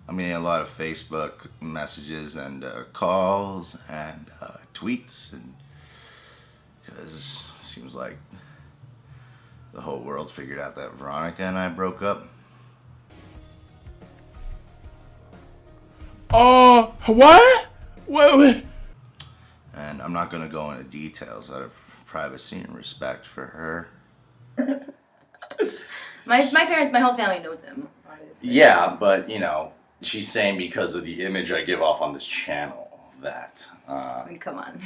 I'm getting a lot of Facebook messages and calls and tweets, and because it seems like the whole world figured out that Veronica and I broke up. What? What? And I'm not going to go into details out of privacy and respect for her. My parents, my whole family knows him, honestly. Yeah, but, you know, she's saying because of the image I give off on this channel that... I mean, come on.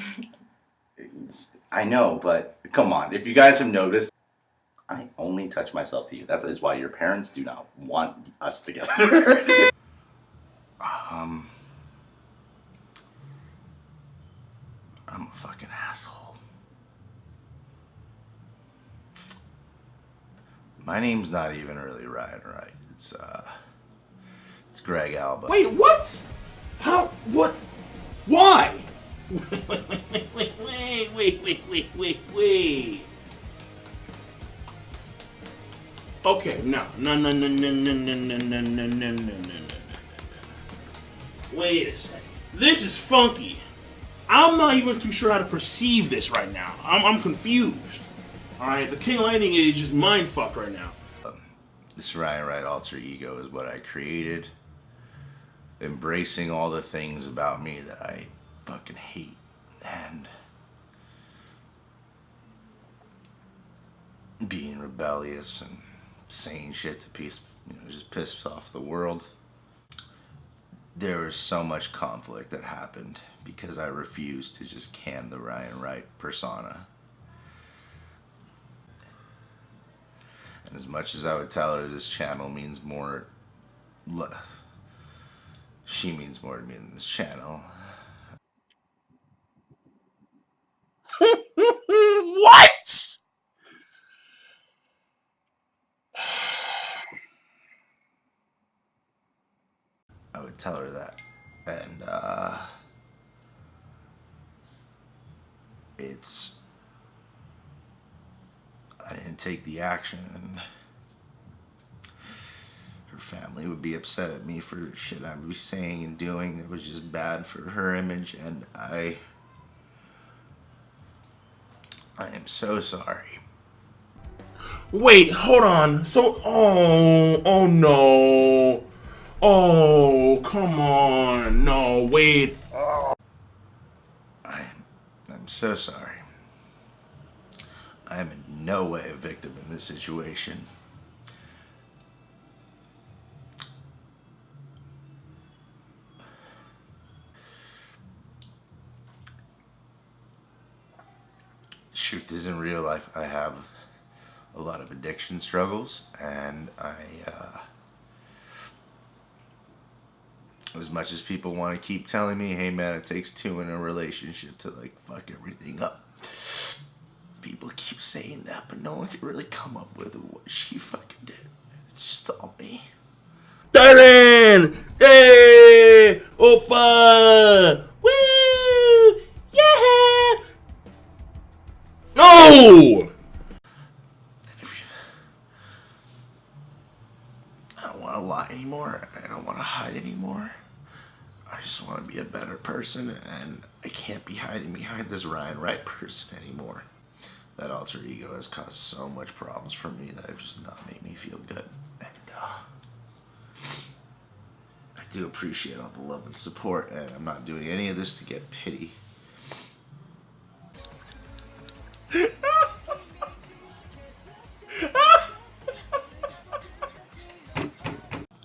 I know, but come on. If you guys have noticed, I only touch myself to you. That is why your parents do not want us together. I'm a fucking asshole. My name's not even really Ryan Wright. It's Greg Alba. Wait, what? How? What? Why? Wait. Okay, no. Wait a second. This is funky. I'm not even too sure how to perceive this right now. I'm confused. Alright, the King Lightning is just mindfucked right now. This Ryan Wright alter ego is what I created. Embracing all the things about me that I fucking hate. And being rebellious and saying shit to just piss off the world. There was so much conflict that happened because I refused to just can the Ryan Wright persona. And as much as I would tell her this channel means more, she means more to me than this channel. What? I would tell her that. And, I didn't take the action, and her family would be upset at me for shit I would be saying and doing that was just bad for her image, and I am so sorry. Wait, hold on. So, oh no. Oh, come on. No, wait. I'm so sorry. I am in no way a victim in this situation. Truth is, in real life, I have a lot of addiction struggles, and as much as people want to keep telling me, hey man, it takes two in a relationship to like fuck everything up. People keep saying that, but no one can really come up with what she fucking did. It's just all me. Darren! Hey! Opa! Woo! Yeah! No! I don't want to lie anymore. I don't want to hide anymore. I just want to be a better person, and I can't be hiding behind this Ryan Wright person anymore. That alter ego has caused so much problems for me that it just not made me feel good. And I do appreciate all the love and support, and I'm not doing any of this to get pity.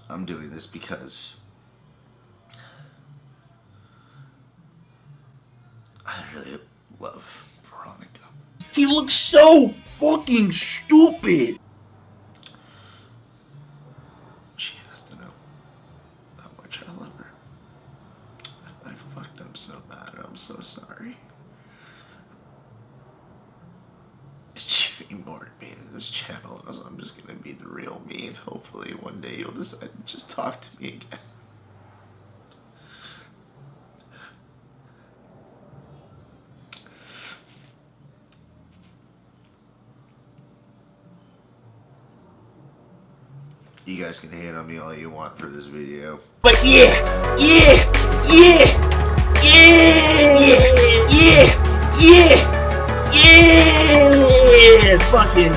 I'm doing this because I really love Veronica. He looks so fucking stupid. She has to know how much I love her. I fucked up so bad. I'm so sorry. She mean more to me than this channel, so I'm just gonna be the real me, and hopefully one day you'll decide to just talk to me again. You guys can hate on me all you want for this video. But yeah, fucking